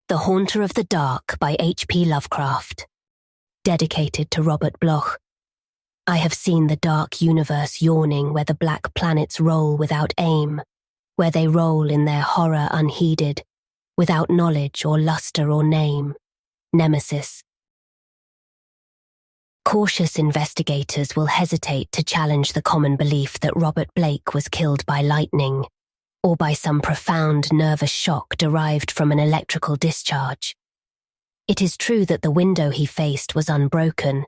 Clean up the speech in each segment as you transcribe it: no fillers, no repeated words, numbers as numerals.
The Haunter of the Dark by H.P. Lovecraft. Dedicated to Robert Bloch. I have seen the dark universe yawning where the black planets roll without aim, where they roll in their horror unheeded, without knowledge or luster or name. Nemesis. Cautious investigators will hesitate to challenge the common belief that Robert Bloch was killed by lightning, or by some profound nervous shock derived from an electrical discharge. It is true that the window he faced was unbroken,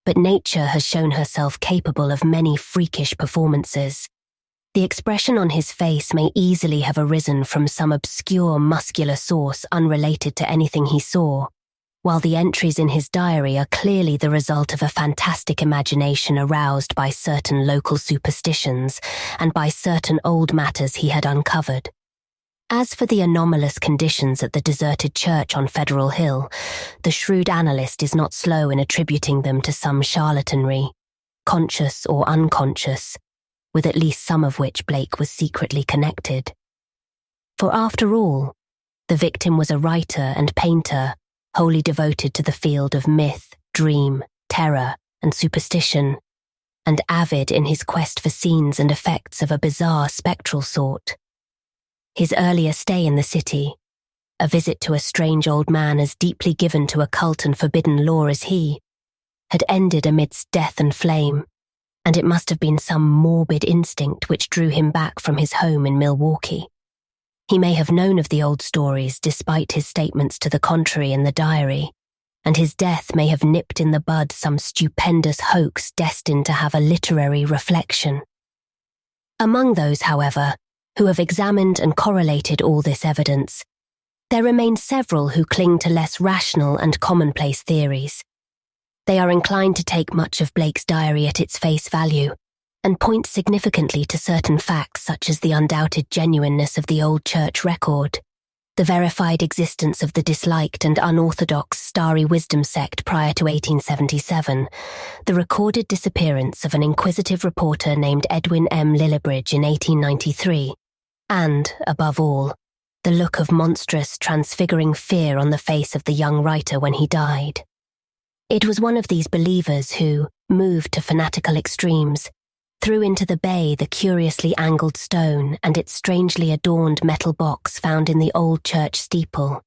but nature has shown herself capable of many freakish performances. The expression on his face may easily have arisen from some obscure muscular source unrelated to anything he saw, while the entries in his diary are clearly the result of a fantastic imagination aroused by certain local superstitions and by certain old matters he had uncovered. As for the anomalous conditions at the deserted church on Federal Hill, the shrewd analyst is not slow in attributing them to some charlatanry, conscious or unconscious, with at least some of which Bloch was secretly connected. For after all, the victim was a writer and painter, wholly devoted to the field of myth, dream, terror, and superstition, and avid in his quest for scenes and effects of a bizarre spectral sort. His earlier stay in the city, a visit to a strange old man as deeply given to occult and forbidden lore as he, had ended amidst death and flame, and it must have been some morbid instinct which drew him back from his home in Milwaukee. He may have known of the old stories despite his statements to the contrary in the diary, and his death may have nipped in the bud some stupendous hoax destined to have a literary reflection. Among those, however, who have examined and correlated all this evidence, there remain several who cling to less rational and commonplace theories. They are inclined to take much of Bloch's diary at its face value, and point significantly to certain facts such as the undoubted genuineness of the old church record, the verified existence of the disliked and unorthodox Starry Wisdom sect prior to 1877, the recorded disappearance of an inquisitive reporter named Edwin M. Lillibridge in 1893, and, above all, the look of monstrous, transfiguring fear on the face of the young writer when he died. It was one of these believers who, moved to fanatical extremes, threw into the bay the curiously angled stone and its strangely adorned metal box found in the old church steeple,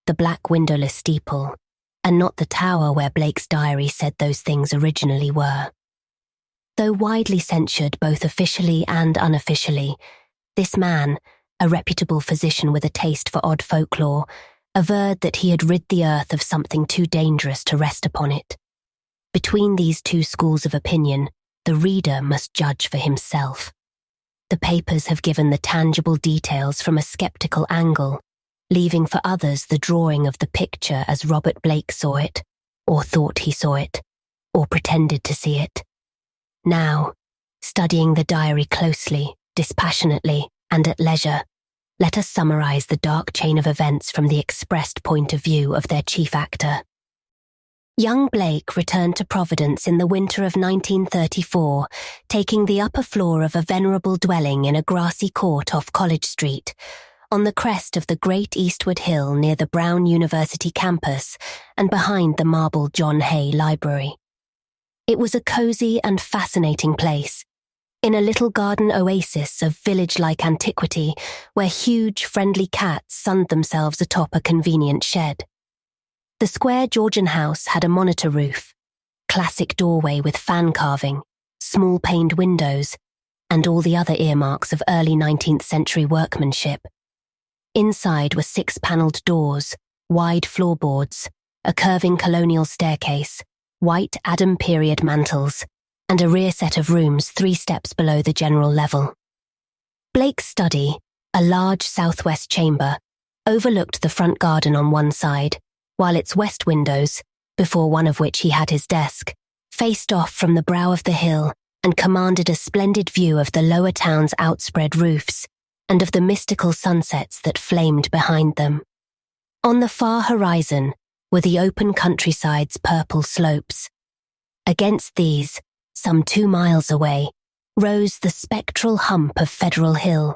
the black windowless steeple, and not the tower where Bloch's diary said those things originally were. Though widely censured both officially and unofficially, this man, a reputable physician with a taste for odd folklore, averred that he had rid the earth of something too dangerous to rest upon it. Between these two schools of opinion, the reader must judge for himself. The papers have given the tangible details from a skeptical angle, leaving for others the drawing of the picture as Robert Bloch saw it, or thought he saw it, or pretended to see it. Now, studying the diary closely, dispassionately, and at leisure, let us summarize the dark chain of events from the expressed point of view of their chief actor. Young Bloch returned to Providence in the winter of 1934, taking the upper floor of a venerable dwelling in a grassy court off College Street, on the crest of the great eastward hill near the Brown University campus and behind the marble John Hay Library. It was a cozy and fascinating place, in a little garden oasis of village-like antiquity where huge, friendly cats sunned themselves atop a convenient shed. The square Georgian house had a monitor roof, classic doorway with fan carving, small-paned windows, and all the other earmarks of early 19th century workmanship. Inside were 6-panelled doors, wide floorboards, a curving colonial staircase, white Adam period mantels, and a rear set of rooms 3 steps below the general level. Bloch's study, a large southwest chamber, overlooked the front garden on one side, while its west windows, before one of which he had his desk, faced off from the brow of the hill and commanded a splendid view of the lower town's outspread roofs and of the mystical sunsets that flamed behind them. On the far horizon were the open countryside's purple slopes. Against these, some 2 miles away, rose the spectral hump of Federal Hill,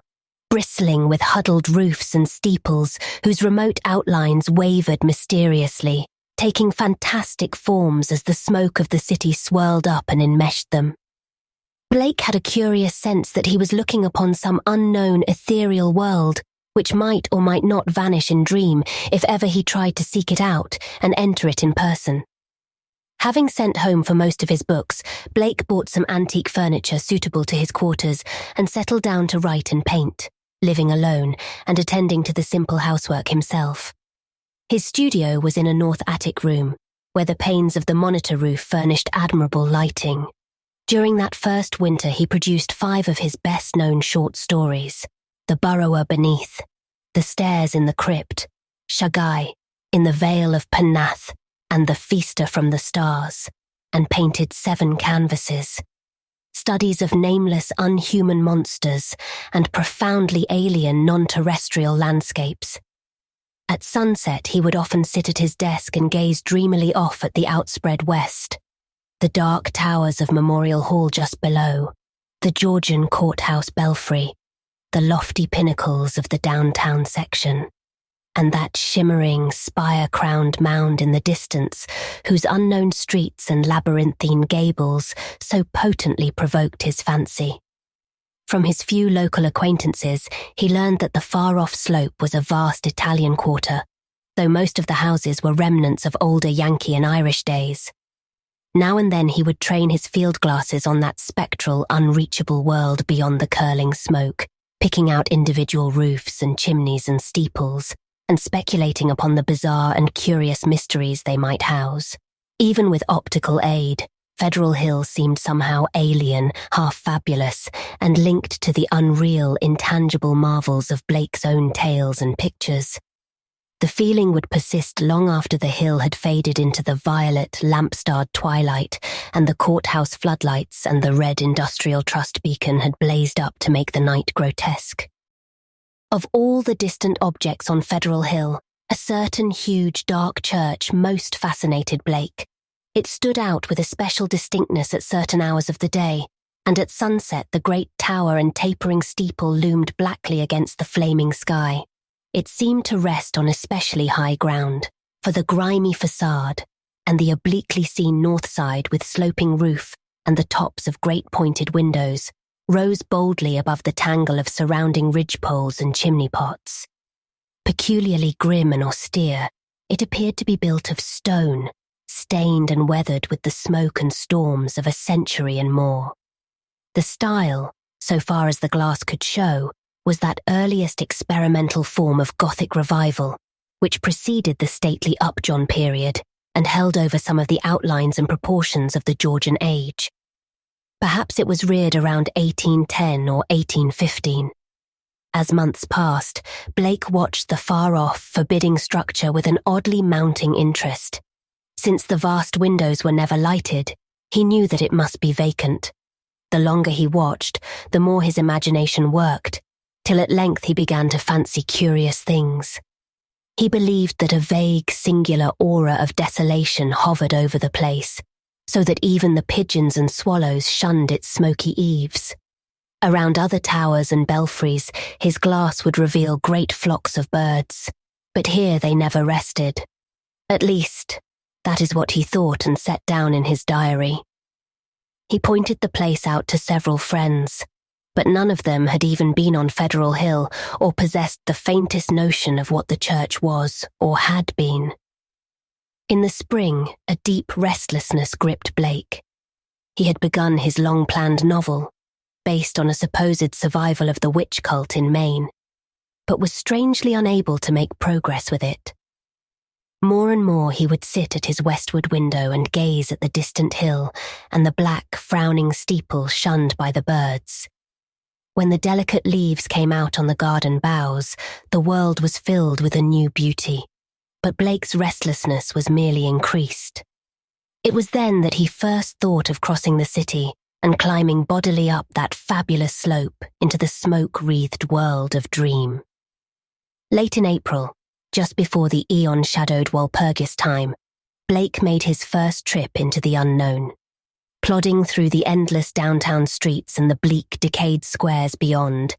bristling with huddled roofs and steeples whose remote outlines wavered mysteriously, taking fantastic forms as the smoke of the city swirled up and enmeshed them. Blake had a curious sense that he was looking upon some unknown ethereal world which might or might not vanish in dream if ever he tried to seek it out and enter it in person. Having sent home for most of his books, Blake bought some antique furniture suitable to his quarters and settled down to write and paint, living alone and attending to the simple housework himself. His studio was in a north attic room, where the panes of the monitor roof furnished admirable lighting. During that first winter, he produced 5 of his best-known short stories: The Burrower Beneath, The Stairs in the Crypt, Shagai, In the Vale of Penath, and The Feaster from the Stars, and painted 7 canvases. Studies of nameless unhuman monsters and profoundly alien non-terrestrial landscapes. At sunset, he would often sit at his desk and gaze dreamily off at the outspread west, the dark towers of Memorial Hall just below, the Georgian courthouse belfry, the lofty pinnacles of the downtown section, and that shimmering, spire-crowned mound in the distance, whose unknown streets and labyrinthine gables so potently provoked his fancy. From his few local acquaintances, he learned that the far-off slope was a vast Italian quarter, though most of the houses were remnants of older Yankee and Irish days. Now and then he would train his field glasses on that spectral, unreachable world beyond the curling smoke, picking out individual roofs and chimneys and steeples, and speculating upon the bizarre and curious mysteries they might house. Even with optical aid, Federal Hill seemed somehow alien, half-fabulous, and linked to the unreal, intangible marvels of Blake's own tales and pictures. The feeling would persist long after the hill had faded into the violet, lamp-starred twilight, and the courthouse floodlights and the red Industrial Trust beacon had blazed up to make the night grotesque. Of all the distant objects on Federal Hill, a certain huge dark church most fascinated Blake. It stood out with a special distinctness at certain hours of the day, and at sunset the great tower and tapering steeple loomed blackly against the flaming sky. It seemed to rest on especially high ground, for the grimy facade and the obliquely seen north side with sloping roof and the tops of great pointed windows rose boldly above the tangle of surrounding ridgepoles and chimney pots. Peculiarly grim and austere, it appeared to be built of stone, stained and weathered with the smoke and storms of a century and more. The style, so far as the glass could show, was that earliest experimental form of Gothic revival, which preceded the stately Upjohn period and held over some of the outlines and proportions of the Georgian age. Perhaps it was reared around 1810 or 1815. As months passed, Blake watched the far-off, forbidding structure with an oddly mounting interest. Since the vast windows were never lighted, he knew that it must be vacant. The longer he watched, the more his imagination worked, till at length he began to fancy curious things. He believed that a vague, singular aura of desolation hovered over the place, so that even the pigeons and swallows shunned its smoky eaves. Around other towers and belfries, his glass would reveal great flocks of birds, but here they never rested. At least, that is what he thought and set down in his diary. He pointed the place out to several friends, but none of them had even been on Federal Hill or possessed the faintest notion of what the church was or had been. In the spring, a deep restlessness gripped Blake. He had begun his long-planned novel, based on a supposed survival of the witch cult in Maine, but was strangely unable to make progress with it. More and more he would sit at his westward window and gaze at the distant hill and the black, frowning steeple shunned by the birds. When the delicate leaves came out on the garden boughs, the world was filled with a new beauty, but Blake's restlessness was merely increased. It was then that he first thought of crossing the city and climbing bodily up that fabulous slope into the smoke-wreathed world of dream. Late in April, just before the eon-shadowed Walpurgis time, Blake made his first trip into the unknown. Plodding through the endless downtown streets and the bleak, decayed squares beyond,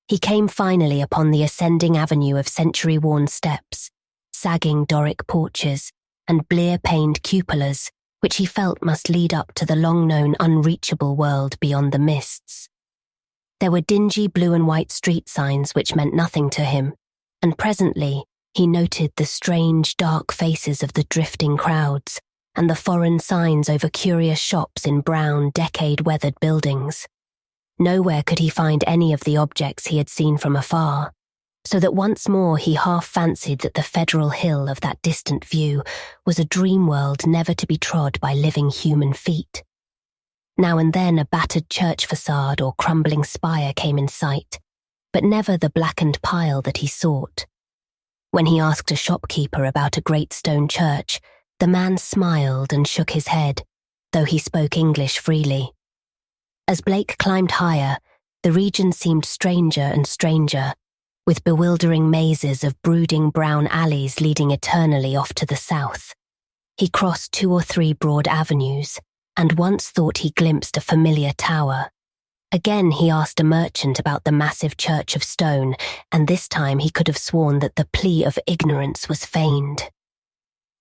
He came finally upon the ascending avenue of century-worn steps, sagging Doric porches, and blear-paned cupolas, which he felt must lead up to the long-known unreachable world beyond the mists. There were dingy blue and white street signs which meant nothing to him, and presently he noted the strange dark faces of the drifting crowds and the foreign signs over curious shops in brown, decade-weathered buildings. Nowhere could he find any of the objects he had seen from afar, so that once more he half fancied that the federal hill of that distant view was a dream world never to be trod by living human feet. Now and then a battered church facade or crumbling spire came in sight, but never the blackened pile that he sought. When he asked a shopkeeper about a great stone church, the man smiled and shook his head, though he spoke English freely. As Blake climbed higher, the region seemed stranger and stranger, with bewildering mazes of brooding brown alleys leading eternally off to the south. He crossed 2 or 3 broad avenues, and once thought he glimpsed a familiar tower. Again he asked a merchant about the massive church of stone, and this time he could have sworn that the plea of ignorance was feigned.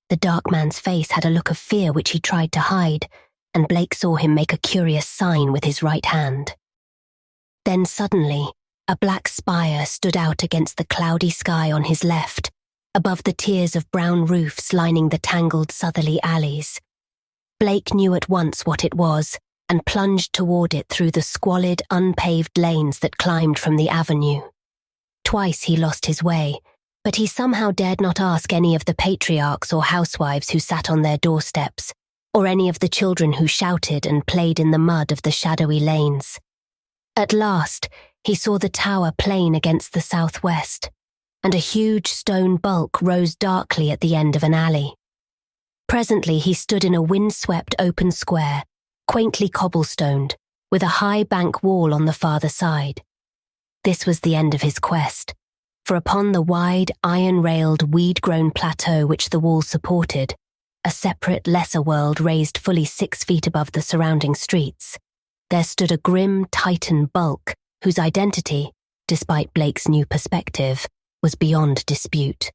The dark man's face had a look of fear which he tried to hide, and Blake saw him make a curious sign with his right hand. Then suddenly, a black spire stood out against the cloudy sky on his left, above the tiers of brown roofs lining the tangled southerly alleys. Blake knew at once what it was, and plunged toward it through the squalid, unpaved lanes that climbed from the avenue. Twice he lost his way, but he somehow dared not ask any of the patriarchs or housewives who sat on their doorsteps, or any of the children who shouted and played in the mud of the shadowy lanes. At last, he saw the tower plain against the southwest, and a huge stone bulk rose darkly at the end of an alley. Presently he stood in a wind-swept open square, quaintly cobblestoned, with a high bank wall on the farther side. This was the end of his quest, for upon the wide, iron-railed, weed-grown plateau which the wall supported, a separate, lesser world raised fully 6 feet above the surrounding streets, there stood a grim Titan bulk whose identity, despite Blake's new perspective, was beyond dispute.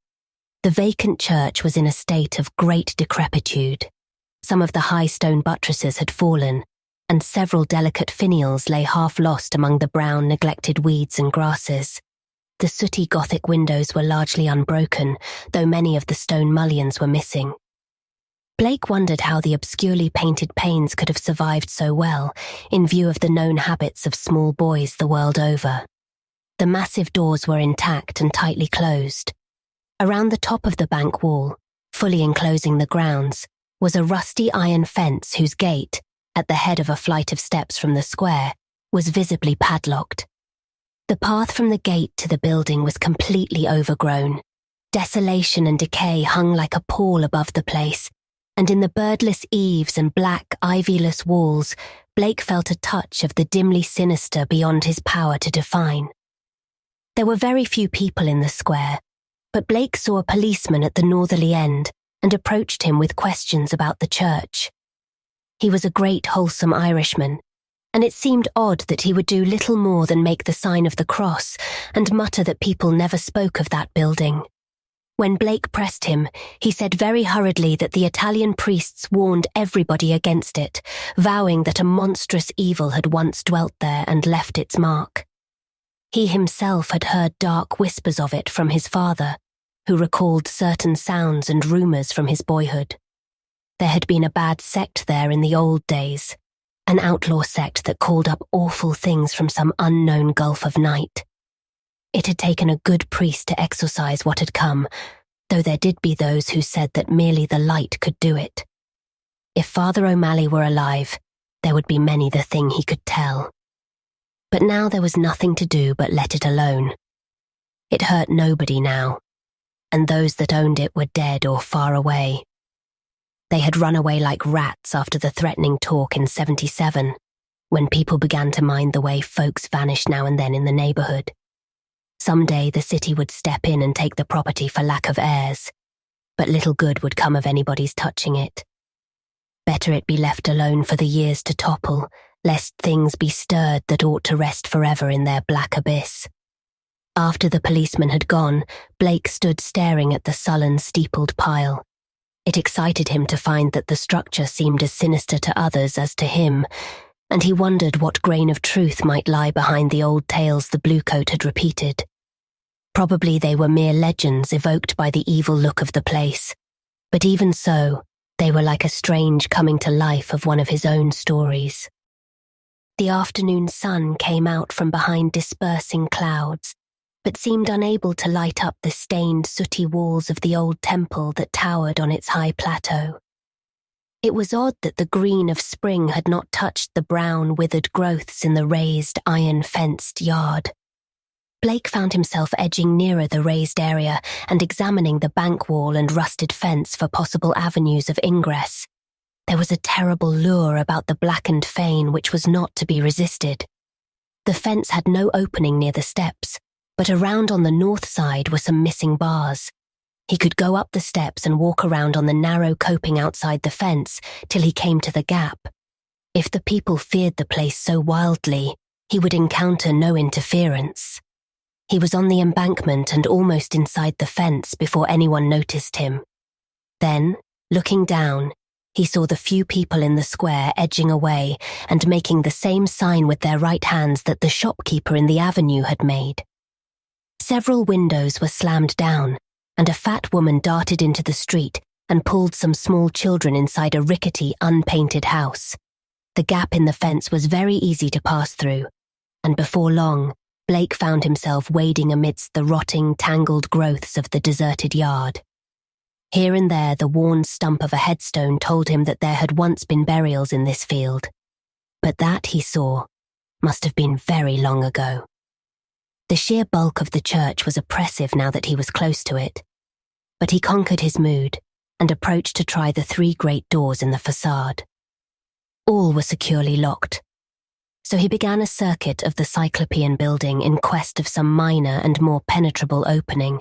The vacant church was in a state of great decrepitude. Some of the high stone buttresses had fallen, and several delicate finials lay half lost among the brown, neglected weeds and grasses. The sooty Gothic windows were largely unbroken, though many of the stone mullions were missing. Blake wondered how the obscurely painted panes could have survived so well, in view of the known habits of small boys the world over. The massive doors were intact and tightly closed. Around the top of the bank wall, fully enclosing the grounds, was a rusty iron fence whose gate, at the head of a flight of steps from the square, was visibly padlocked. The path from the gate to the building was completely overgrown. Desolation and decay hung like a pall above the place, and in the birdless eaves and black, ivyless walls, Blake felt a touch of the dimly sinister beyond his power to define. There were very few people in the square, but Blake saw a policeman at the northerly end and approached him with questions about the church. He was a great, wholesome Irishman, and it seemed odd that he would do little more than make the sign of the cross and mutter that people never spoke of that building. When Blake pressed him, he said very hurriedly that the Italian priests warned everybody against it, vowing that a monstrous evil had once dwelt there and left its mark. He himself had heard dark whispers of it from his father, who recalled certain sounds and rumours from his boyhood. There had been a bad sect there in the old days, an outlaw sect that called up awful things from some unknown gulf of night. It had taken a good priest to exorcise what had come, though there did be those who said that merely the light could do it. If Father O'Malley were alive, there would be many the thing he could tell. But now there was nothing to do but let it alone. It hurt nobody now, and those that owned it were dead or far away. They had run away like rats after the threatening talk in '77, when people began to mind the way folks vanished now and then in the neighbourhood. Someday the city would step in and take the property for lack of heirs, but little good would come of anybody's touching it. Better it be left alone for the years to topple, lest things be stirred that ought to rest forever in their black abyss. After the policeman had gone, Blake stood staring at the sullen, steepled pile. It excited him to find that the structure seemed as sinister to others as to him, and he wondered what grain of truth might lie behind the old tales the bluecoat had repeated. Probably they were mere legends evoked by the evil look of the place, but even so, they were like a strange coming to life of one of his own stories. The afternoon sun came out from behind dispersing clouds, but seemed unable to light up the stained, sooty walls of the old temple that towered on its high plateau. It was odd that the green of spring had not touched the brown, withered growths in the raised, iron-fenced yard. Blake found himself edging nearer the raised area and examining the bank wall and rusted fence for possible avenues of ingress. There was a terrible lure about the blackened fane which was not to be resisted. The fence had no opening near the steps, but around on the north side were some missing bars. He could go up the steps and walk around on the narrow coping outside the fence till he came to the gap. If the people feared the place so wildly, he would encounter no interference. He was on the embankment and almost inside the fence before anyone noticed him. Then, looking down, he saw the few people in the square edging away and making the same sign with their right hands that the shopkeeper in the avenue had made. Several windows were slammed down, and a fat woman darted into the street and pulled some small children inside a rickety, unpainted house. The gap in the fence was very easy to pass through, and before long, Blake found himself wading amidst the rotting, tangled growths of the deserted yard. Here and there, the worn stump of a headstone told him that there had once been burials in this field, but that, he saw, must have been very long ago. The sheer bulk of the church was oppressive now that he was close to it, but he conquered his mood and approached to try the 3 great doors in the facade. All were securely locked, so he began a circuit of the Cyclopean building in quest of some minor and more penetrable opening.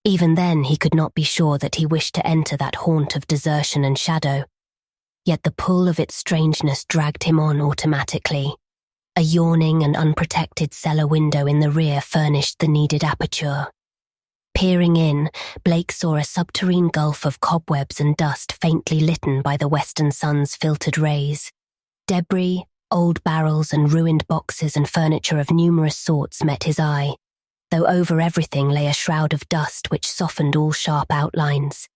Even then he could not be sure that he wished to enter that haunt of desertion and shadow, yet the pull of its strangeness dragged him on automatically. A yawning and unprotected cellar window in the rear furnished the needed aperture. Peering in, Blake saw a subterranean gulf of cobwebs and dust faintly lit by the western sun's filtered rays. Debris, old barrels and ruined boxes and furniture of numerous sorts met his eye, though over everything lay a shroud of dust which softened all sharp outlines.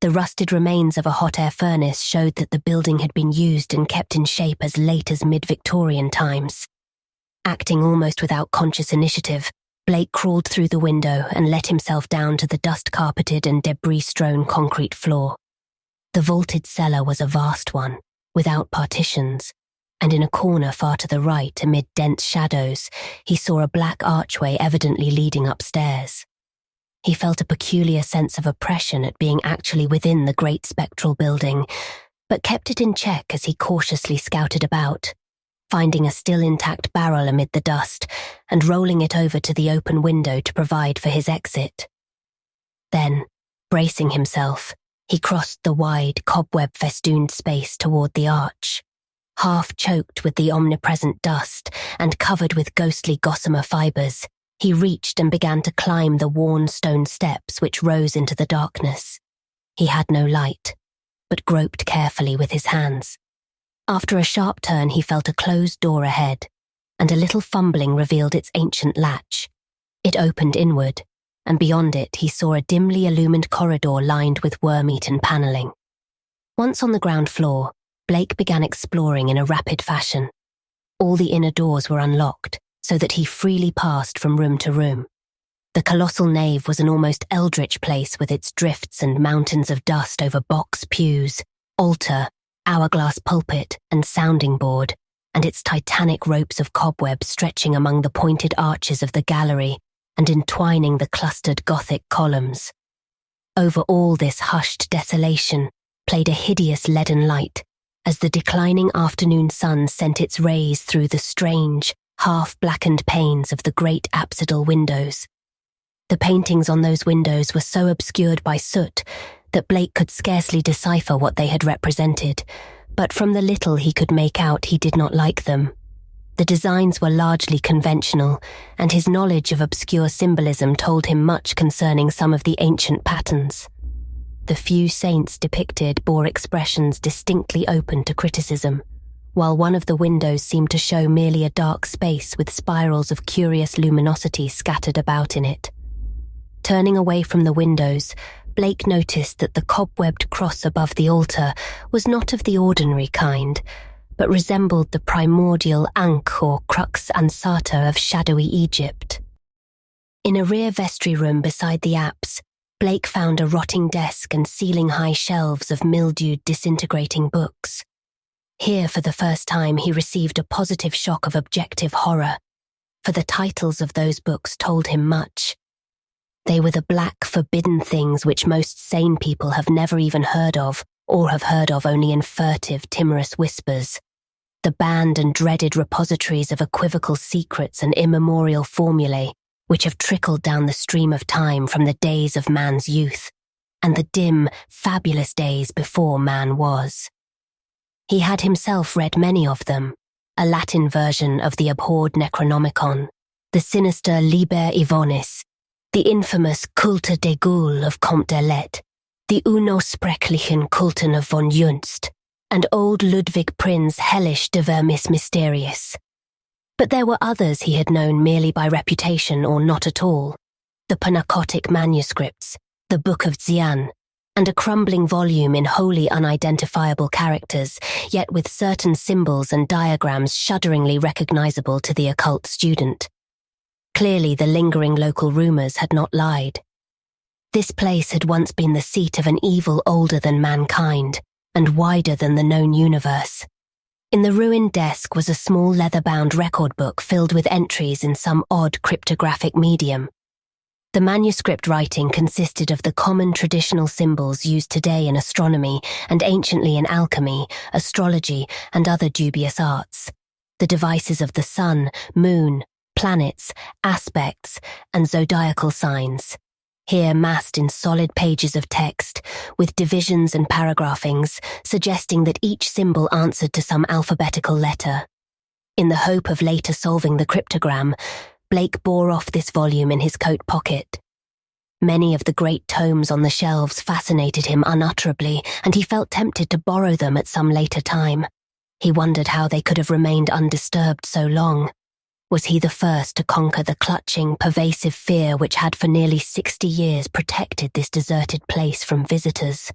The rusted remains of a hot air furnace showed that the building had been used and kept in shape as late as mid-Victorian times. Acting almost without conscious initiative, Blake crawled through the window and let himself down to the dust-carpeted and debris-strewn concrete floor. The vaulted cellar was a vast one, without partitions, and in a corner far to the right, amid dense shadows, he saw a black archway evidently leading upstairs. He felt a peculiar sense of oppression at being actually within the great spectral building, but kept it in check as he cautiously scouted about, finding a still intact barrel amid the dust and rolling it over to the open window to provide for his exit. Then, bracing himself, he crossed the wide, cobweb-festooned space toward the arch. Half choked with the omnipresent dust and covered with ghostly gossamer fibres, he reached and began to climb the worn stone steps which rose into the darkness. He had no light, but groped carefully with his hands. After a sharp turn, he felt a closed door ahead, and a little fumbling revealed its ancient latch. It opened inward, and beyond it he saw a dimly illumined corridor lined with worm-eaten panelling. Once on the ground floor, Blake began exploring in a rapid fashion. All the inner doors were unlocked, so that he freely passed from room to room. The colossal nave was an almost eldritch place with its drifts and mountains of dust over box pews, altar, hourglass pulpit and sounding board, and its titanic ropes of cobweb stretching among the pointed arches of the gallery and entwining the clustered Gothic columns. Over all this hushed desolation played a hideous leaden light, as the declining afternoon sun sent its rays through the strange, half-blackened panes of the great apsidal windows. The paintings on those windows were so obscured by soot that Blake could scarcely decipher what they had represented, but from the little he could make out he did not like them. The designs were largely conventional, and his knowledge of obscure symbolism told him much concerning some of the ancient patterns. The few saints depicted bore expressions distinctly open to criticism, while one of the windows seemed to show merely a dark space with spirals of curious luminosity scattered about in it. Turning away from the windows, Blake noticed that the cobwebbed cross above the altar was not of the ordinary kind, but resembled the primordial Ankh or Crux Ansata of shadowy Egypt. In a rear vestry room beside the apse, Blake found a rotting desk and ceiling-high shelves of mildewed, disintegrating books. Here, for the first time, he received a positive shock of objective horror, for the titles of those books told him much. They were the black, forbidden things which most sane people have never even heard of, or have heard of only in furtive, timorous whispers. The banned and dreaded repositories of equivocal secrets and immemorial formulae which have trickled down the stream of time from the days of man's youth, and the dim, fabulous days before man was. He had himself read many of them, a Latin version of the abhorred Necronomicon, the sinister Liber Ivonis, the infamous Culte des Goules of Comte de Lette, the Unosprechlichen Kulten of von Junst, and old Ludwig Prinz Hellish de Vermis Mysterious. But there were others he had known merely by reputation or not at all, the Panacotic manuscripts, the Book of Xian, and a crumbling volume in wholly unidentifiable characters, yet with certain symbols and diagrams shudderingly recognizable to the occult student. Clearly the lingering local rumors had not lied. This place had once been the seat of an evil older than mankind, and wider than the known universe. In the ruined desk was a small leather-bound record book filled with entries in some odd cryptographic medium. The manuscript writing consisted of the common traditional symbols used today in astronomy and anciently in alchemy, astrology, and other dubious arts. The devices of the sun, moon, planets, aspects, and zodiacal signs. Here massed in solid pages of text, with divisions and paragraphings, suggesting that each symbol answered to some alphabetical letter. In the hope of later solving the cryptogram, Blake bore off this volume in his coat pocket. Many of the great tomes on the shelves fascinated him unutterably, and he felt tempted to borrow them at some later time. He wondered how they could have remained undisturbed so long. Was he the first to conquer the clutching, pervasive fear which had for nearly 60 years protected this deserted place from visitors?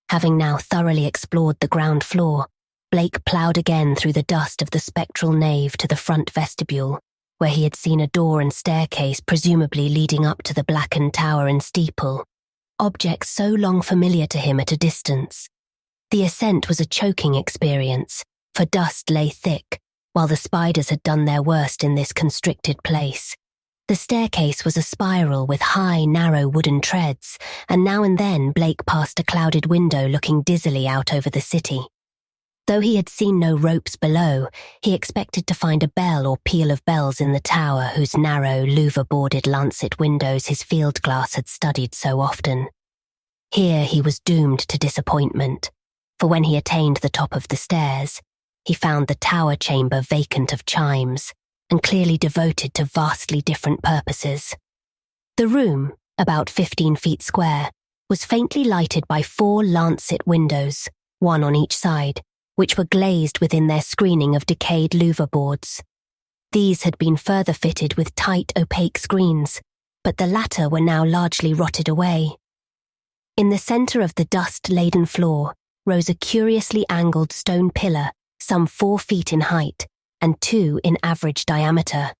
Having now thoroughly explored the ground floor, Blake ploughed again through the dust of the spectral nave to the front vestibule, where he had seen a door and staircase presumably leading up to the blackened tower and steeple, objects so long familiar to him at a distance. The ascent was a choking experience, for dust lay thick, while the spiders had done their worst in this constricted place. The staircase was a spiral with high, narrow wooden treads, and now and then Blake passed a clouded window looking dizzily out over the city. Though he had seen no ropes below, he expected to find a bell or peal of bells in the tower whose narrow, louver-boarded lancet windows his field glass had studied so often. Here he was doomed to disappointment, for when he attained the top of the stairs, he found the tower chamber vacant of chimes, and clearly devoted to vastly different purposes. The room, about 15 feet square, was faintly lighted by 4 lancet windows, one on each side, which were glazed within their screening of decayed louver boards. These had been further fitted with tight, opaque screens, but the latter were now largely rotted away. In the centre of the dust-laden floor rose a curiously angled stone pillar, some 4 feet in height and 2 in average diameter,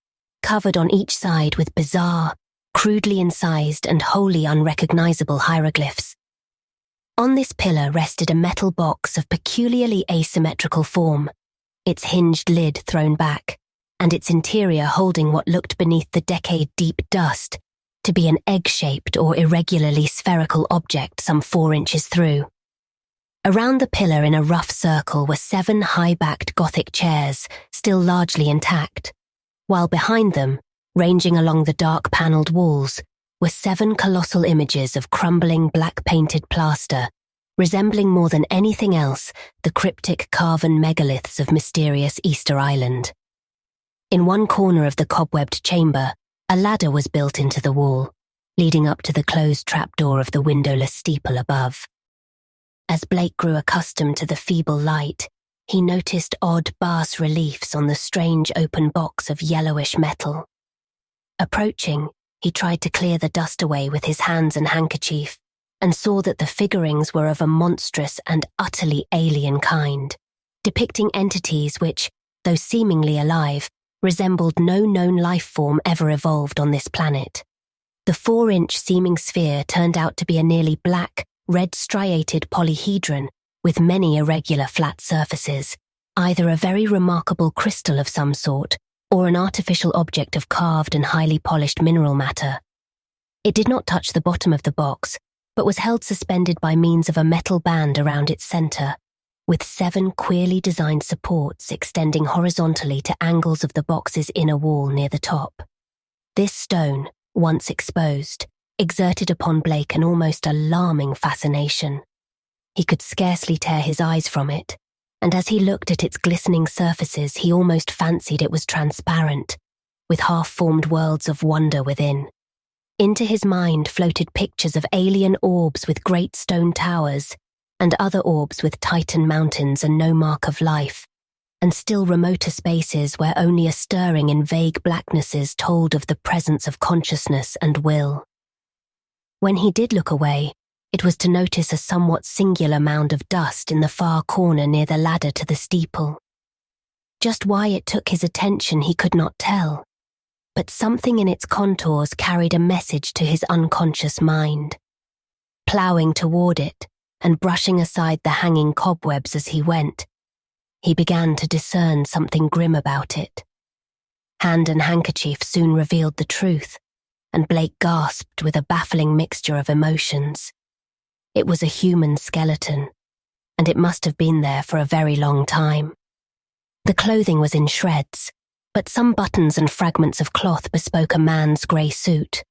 covered on each side with bizarre, crudely incised and wholly unrecognizable hieroglyphs. On this pillar rested a metal box of peculiarly asymmetrical form, its hinged lid thrown back, and its interior holding what looked beneath the decade-deep dust to be an egg-shaped or irregularly spherical object some 4 inches through. Around the pillar in a rough circle were 7 high-backed Gothic chairs, still largely intact, while behind them, ranging along the dark-panelled walls, were 7 colossal images of crumbling black-painted plaster, resembling more than anything else the cryptic carven megaliths of mysterious Easter Island. In one corner of the cobwebbed chamber, a ladder was built into the wall, leading up to the closed trapdoor of the windowless steeple above. As Blake grew accustomed to the feeble light, he noticed odd bas-reliefs on the strange open box of yellowish metal. Approaching, he tried to clear the dust away with his hands and handkerchief, and saw that the figurings were of a monstrous and utterly alien kind, depicting entities which, though seemingly alive, resembled no known life form ever evolved on this planet. The 4-inch seeming sphere turned out to be a nearly black, red striated polyhedron with many irregular flat surfaces, either a very remarkable crystal of some sort or an artificial object of carved and highly polished mineral matter. It did not touch the bottom of the box, but was held suspended by means of a metal band around its center, with 7 queerly designed supports extending horizontally to angles of the box's inner wall near the top. This stone, once exposed, exerted upon Blake an almost alarming fascination. He could scarcely tear his eyes from it, and as he looked at its glistening surfaces, he almost fancied it was transparent, with half-formed worlds of wonder within. Into his mind floated pictures of alien orbs with great stone towers, and other orbs with Titan mountains and no mark of life, and still remoter spaces where only a stirring in vague blacknesses told of the presence of consciousness and will. When he did look away, it was to notice a somewhat singular mound of dust in the far corner near the ladder to the steeple. Just why it took his attention he could not tell, but something in its contours carried a message to his unconscious mind. Ploughing toward it and brushing aside the hanging cobwebs as he went, he began to discern something grim about it. Hand and handkerchief soon revealed the truth, and Blake gasped with a baffling mixture of emotions. It was a human skeleton, and it must have been there for a very long time. The clothing was in shreds, but some buttons and fragments of cloth bespoke a man's grey suit.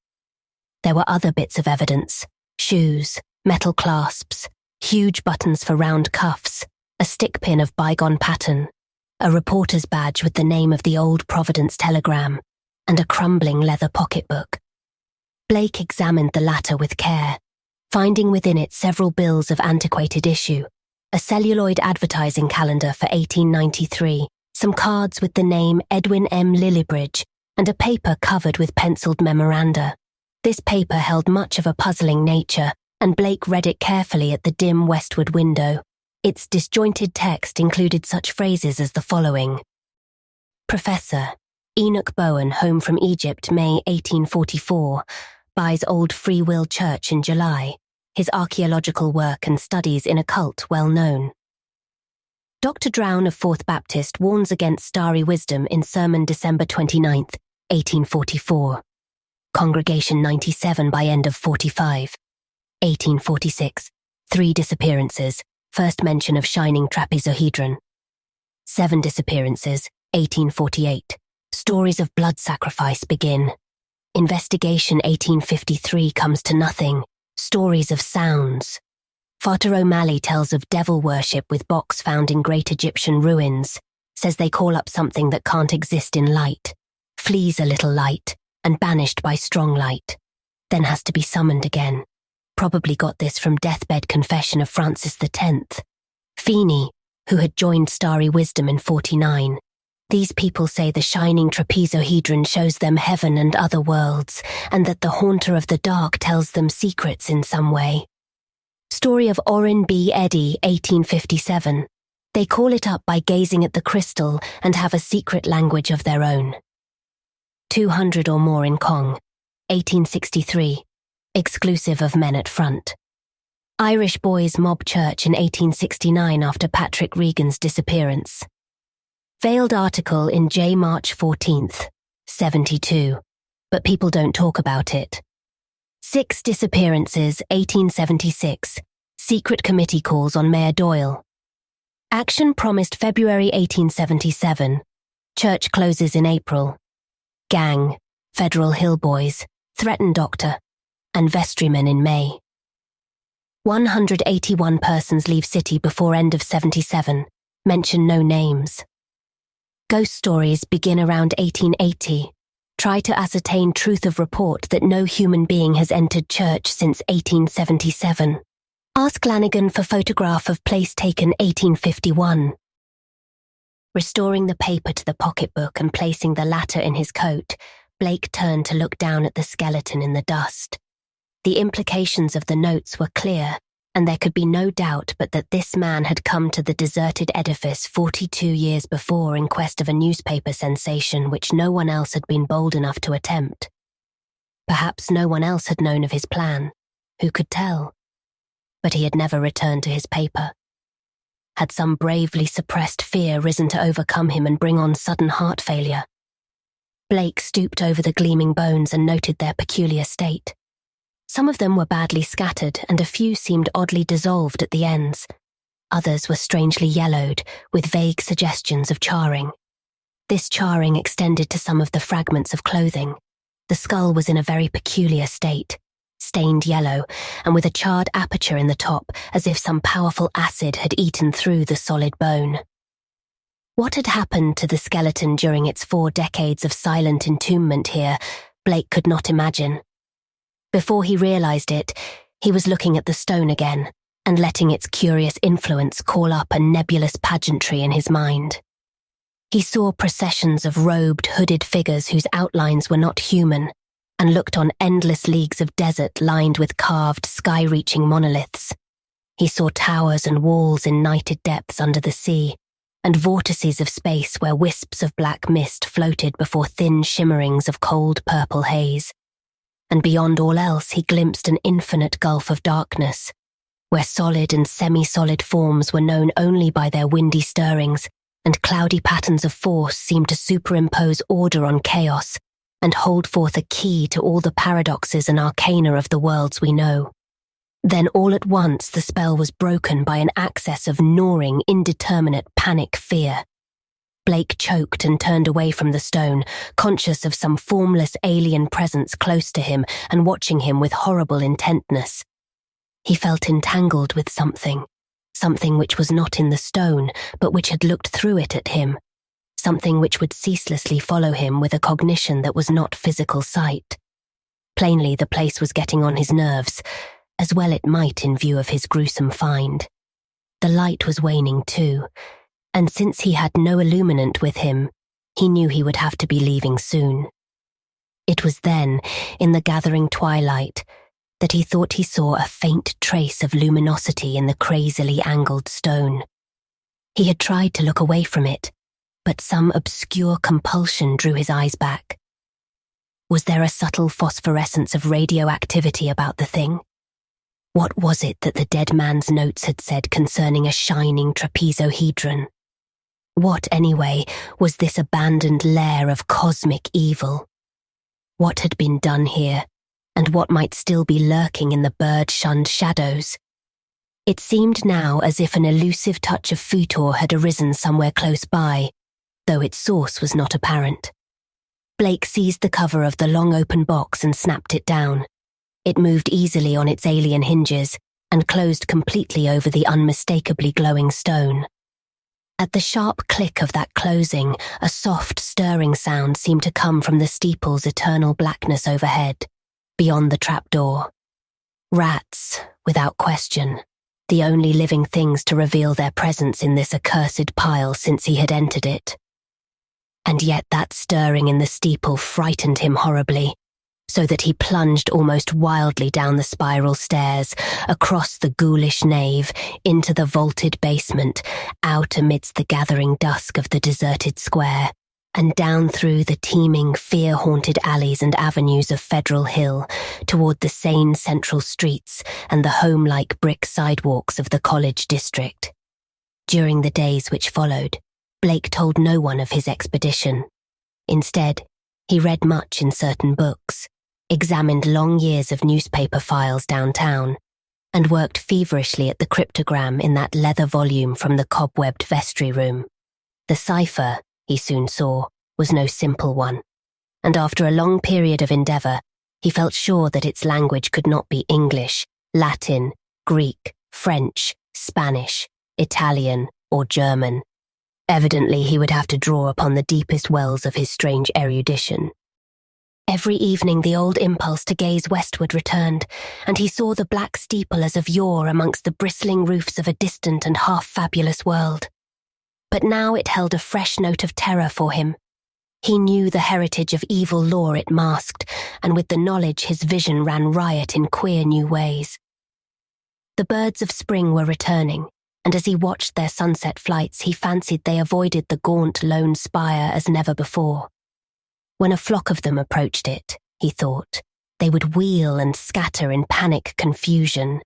There were other bits of evidence: shoes, metal clasps, huge buttons for round cuffs, a stick pin of bygone pattern, a reporter's badge with the name of the old Providence telegram, and a crumbling leather pocketbook. Blake examined the latter with care, finding within it several bills of antiquated issue, a celluloid advertising calendar for 1893, some cards with the name Edwin M. Lillibridge, and a paper covered with penciled memoranda. This paper held much of a puzzling nature, and Blake read it carefully at the dim westward window. Its disjointed text included such phrases as the following: Professor Enoch Bowen, home from Egypt, May 1844, buys Old Free Will Church in July. His archaeological work and studies in occult well known. Dr. Drown of Fourth Baptist warns against starry wisdom in sermon December 29th, 1844. Congregation 97 by end of 45. 1846. 3 disappearances. First mention of shining trapezohedron. 7 disappearances. 1848. Stories of blood sacrifice begin. Investigation 1853 comes to nothing. Stories of sounds. Father O'Malley tells of devil worship with box found in great Egyptian ruins, says they call up something that can't exist in light, flees a little light, and banished by strong light, then has to be summoned again. Probably got this from deathbed confession of Francis X. Feeney, who had joined Starry Wisdom in 49. These people say the shining trapezohedron shows them heaven and other worlds, and that the haunter of the dark tells them secrets in some way. Story of Orrin B. Eddy, 1857. They call it up by gazing at the crystal and have a secret language of their own. 200 or more in Kong, 1863. Exclusive of men at front. Irish boys mob church in 1869 after Patrick Regan's disappearance. Veiled article in J. March 14th, 72, but people don't talk about it. 6 disappearances, 1876. Secret committee calls on Mayor Doyle. Action promised February 1877. Church closes in April. Gang, Federal Hill Boys, threaten doctor, and vestrymen in May. 181 persons leave city before end of 77. Mention no names. Ghost stories begin around 1880. Try to ascertain truth of report that no human being has entered church since 1877. Ask Lanigan for photograph of place taken 1851. Restoring the paper to the pocketbook and placing the latter in his coat, Blake turned to look down at the skeleton in the dust. The implications of the notes were clear, and there could be no doubt but that this man had come to the deserted edifice 42 years before in quest of a newspaper sensation which no one else had been bold enough to attempt. Perhaps no one else had known of his plan. Who could tell? But he had never returned to his paper. Had some bravely suppressed fear risen to overcome him and bring on sudden heart failure? Blake stooped over the gleaming bones and noted their peculiar state. Some of them were badly scattered, and a few seemed oddly dissolved at the ends. Others were strangely yellowed, with vague suggestions of charring. This charring extended to some of the fragments of clothing. The skull was in a very peculiar state, stained yellow, and with a charred aperture in the top, as if some powerful acid had eaten through the solid bone. What had happened to the skeleton during its 4 decades of silent entombment here, Blake could not imagine. Before he realized it, he was looking at the stone again and letting its curious influence call up a nebulous pageantry in his mind. He saw processions of robed, hooded figures whose outlines were not human, and looked on endless leagues of desert lined with carved, sky-reaching monoliths. He saw towers and walls in nighted depths under the sea, and vortices of space where wisps of black mist floated before thin shimmerings of cold purple haze. And beyond all else he glimpsed an infinite gulf of darkness, where solid and semi-solid forms were known only by their windy stirrings, and cloudy patterns of force seemed to superimpose order on chaos, and hold forth a key to all the paradoxes and arcana of the worlds we know. Then all at once the spell was broken by an access of gnawing, indeterminate panic fear. Blake choked and turned away from the stone, conscious of some formless alien presence close to him and watching him with horrible intentness. He felt entangled with something which was not in the stone, but which had looked through it at him, something which would ceaselessly follow him with a cognition that was not physical sight. Plainly, the place was getting on his nerves, as well it might in view of his gruesome find. The light was waning too, and since he had no illuminant with him, he knew he would have to be leaving soon. It was then, in the gathering twilight, that he thought he saw a faint trace of luminosity in the crazily angled stone. He had tried to look away from it, but some obscure compulsion drew his eyes back. Was there a subtle phosphorescence of radioactivity about the thing? What was it that the dead man's notes had said concerning a shining trapezohedron? What, anyway, was this abandoned lair of cosmic evil? What had been done here, and what might still be lurking in the bird-shunned shadows? It seemed now as if an elusive touch of futur had arisen somewhere close by, though its source was not apparent. Blake seized the cover of the long open box and snapped it down. It moved easily on its alien hinges and closed completely over the unmistakably glowing stone. At the sharp click of that closing, a soft, stirring sound seemed to come from the steeple's eternal blackness overhead, beyond the trapdoor. Rats, without question, the only living things to reveal their presence in this accursed pile since he had entered it. And yet that stirring in the steeple frightened him horribly, so that he plunged almost wildly down the spiral stairs, across the ghoulish nave, into the vaulted basement, out amidst the gathering dusk of the deserted square, and down through the teeming, fear-haunted alleys and avenues of Federal Hill, toward the sane central streets and the home-like brick sidewalks of the college district. During the days which followed, Blake told no one of his expedition. Instead, he read much in certain books, examined long years of newspaper files downtown, and worked feverishly at the cryptogram in that leather volume from the cobwebbed vestry room. The cipher, he soon saw, was no simple one, and after a long period of endeavour, he felt sure that its language could not be English, Latin, Greek, French, Spanish, Italian, or German. Evidently, he would have to draw upon the deepest wells of his strange erudition. Every evening the old impulse to gaze westward returned, and he saw the black steeple as of yore amongst the bristling roofs of a distant and half-fabulous world. But now it held a fresh note of terror for him. He knew the heritage of evil lore it masked, and with the knowledge his vision ran riot in queer new ways. The birds of spring were returning, and as he watched their sunset flights, he fancied they avoided the gaunt lone spire as never before. When a flock of them approached it, he thought, they would wheel and scatter in panic confusion,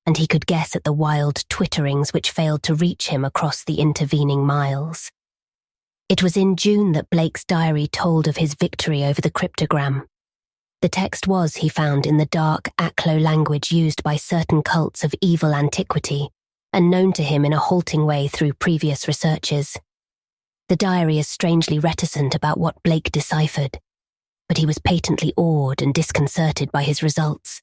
and he could guess at the wild twitterings which failed to reach him across the intervening miles. It was in June that Blake's diary told of his victory over the cryptogram. The text was, he found, in the dark Aklo language used by certain cults of evil antiquity, and known to him in a halting way through previous researches. The diary is strangely reticent about what Blake deciphered, but he was patently awed and disconcerted by his results.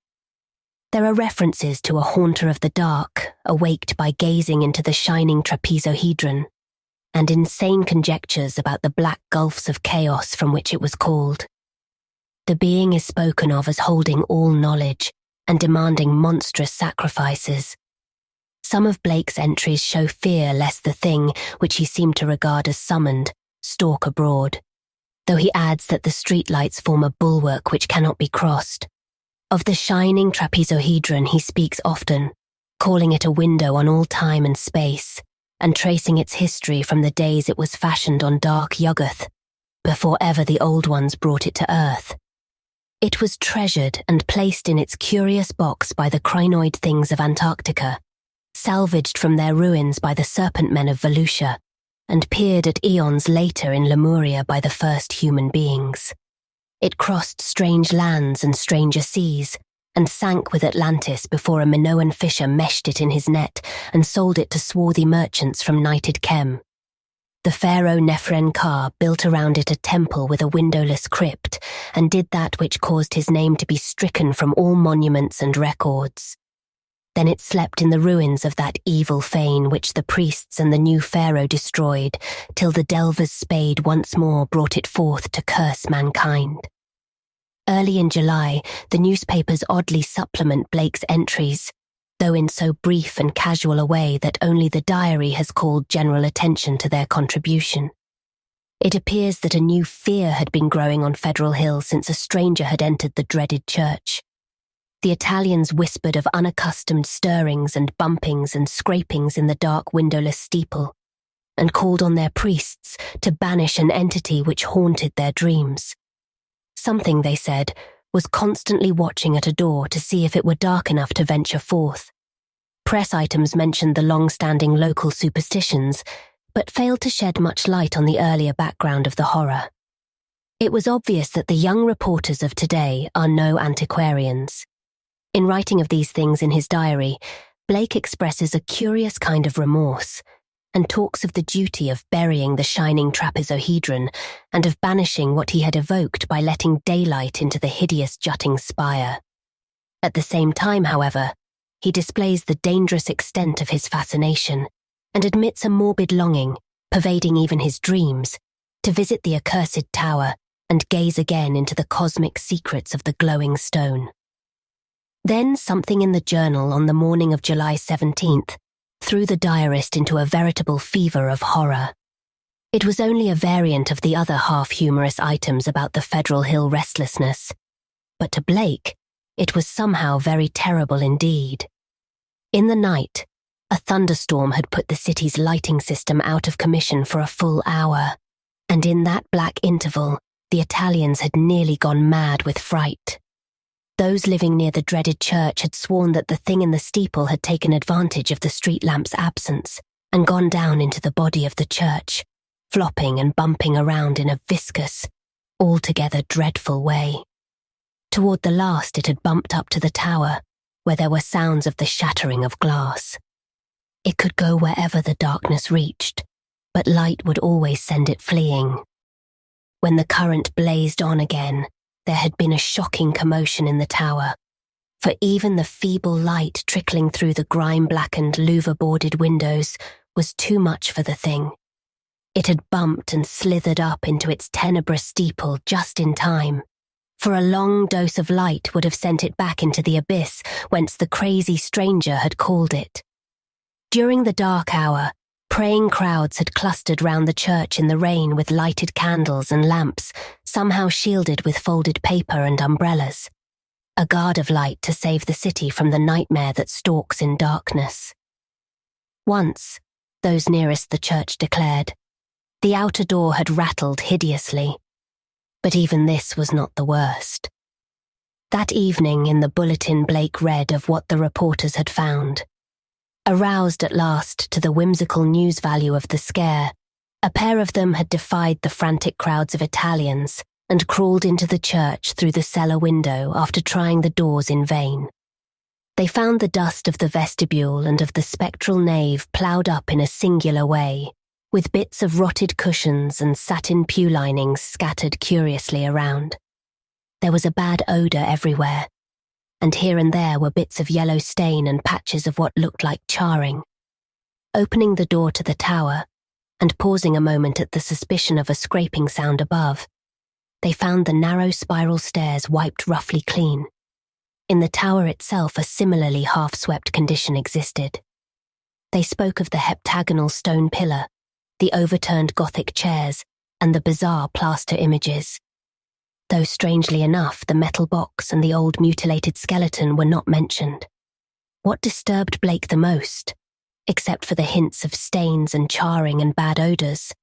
There are references to a haunter of the dark, awaked by gazing into the shining trapezohedron, and insane conjectures about the black gulfs of chaos from which it was called. The being is spoken of as holding all knowledge and demanding monstrous sacrifices. Some of Blake's entries show fear lest the thing, which he seemed to regard as summoned, stalk abroad, though he adds that the streetlights form a bulwark which cannot be crossed. Of the shining trapezohedron he speaks often, calling it a window on all time and space, and tracing its history from the days it was fashioned on dark Yuggoth, before ever the old ones brought it to earth. It was treasured and placed in its curious box by the crinoid things of Antarctica, salvaged from their ruins by the serpent men of Volusia, and peered at eons later in Lemuria by the first human beings. It crossed strange lands and stranger seas, and sank with Atlantis before a Minoan fisher meshed it in his net and sold it to swarthy merchants from Narrated Chem. The pharaoh Nephren-Ka built around it a temple with a windowless crypt, and did that which caused his name to be stricken from all monuments and records. Then it slept in the ruins of that evil fane which the priests and the new pharaoh destroyed, till the delver's spade once more brought it forth to curse mankind. Early in July, the newspapers oddly supplement Blake's entries, though in so brief and casual a way that only the diary has called general attention to their contribution. It appears that a new fear had been growing on Federal Hill since a stranger had entered the dreaded church. The Italians whispered of unaccustomed stirrings and bumpings and scrapings in the dark windowless steeple, and called on their priests to banish an entity which haunted their dreams. Something, they said, was constantly watching at a door to see if it were dark enough to venture forth. Press items mentioned the long-standing local superstitions, but failed to shed much light on the earlier background of the horror. It was obvious that the young reporters of today are no antiquarians. In writing of these things in his diary, Blake expresses a curious kind of remorse, and talks of the duty of burying the shining trapezohedron and of banishing what he had evoked by letting daylight into the hideous jutting spire. At the same time, however, he displays the dangerous extent of his fascination, and admits a morbid longing, pervading even his dreams, to visit the accursed tower and gaze again into the cosmic secrets of the glowing stone. Then something in the journal on the morning of July 17th threw the diarist into a veritable fever of horror. It was only a variant of the other half-humorous items about the Federal Hill restlessness, but to Blake, it was somehow very terrible indeed. In the night, a thunderstorm had put the city's lighting system out of commission for a full hour, and in that black interval, the Italians had nearly gone mad with fright. Those living near the dreaded church had sworn that the thing in the steeple had taken advantage of the street lamp's absence and gone down into the body of the church, flopping and bumping around in a viscous, altogether dreadful way. Toward the last it had bumped up to the tower, where there were sounds of the shattering of glass. It could go wherever the darkness reached, but light would always send it fleeing. When the current blazed on again, there had been a shocking commotion in the tower, for even the feeble light trickling through the grime-blackened, louver-boarded windows was too much for the thing. It had bumped and slithered up into its tenebrous steeple just in time, for a long dose of light would have sent it back into the abyss whence the crazy stranger had called it. During the dark hour, praying crowds had clustered round the church in the rain with lighted candles and lamps, somehow shielded with folded paper and umbrellas. A guard of light to save the city from the nightmare that stalks in darkness. Once, those nearest the church declared, the outer door had rattled hideously. But even this was not the worst. That evening in the bulletin Blake read of what the reporters had found. Aroused at last to the whimsical news value of the scare, a pair of them had defied the frantic crowds of Italians and crawled into the church through the cellar window after trying the doors in vain. They found the dust of the vestibule and of the spectral nave ploughed up in a singular way, with bits of rotted cushions and satin pew linings scattered curiously around. There was a bad odour everywhere, and here and there were bits of yellow stain and patches of what looked like charring. Opening the door to the tower, and pausing a moment at the suspicion of a scraping sound above, they found the narrow spiral stairs wiped roughly clean. In the tower itself a similarly half-swept condition existed. They spoke of the heptagonal stone pillar, the overturned Gothic chairs, and the bizarre plaster images. Though strangely enough, the metal box and the old mutilated skeleton were not mentioned. What disturbed Blake the most, except for the hints of stains and charring and bad odours,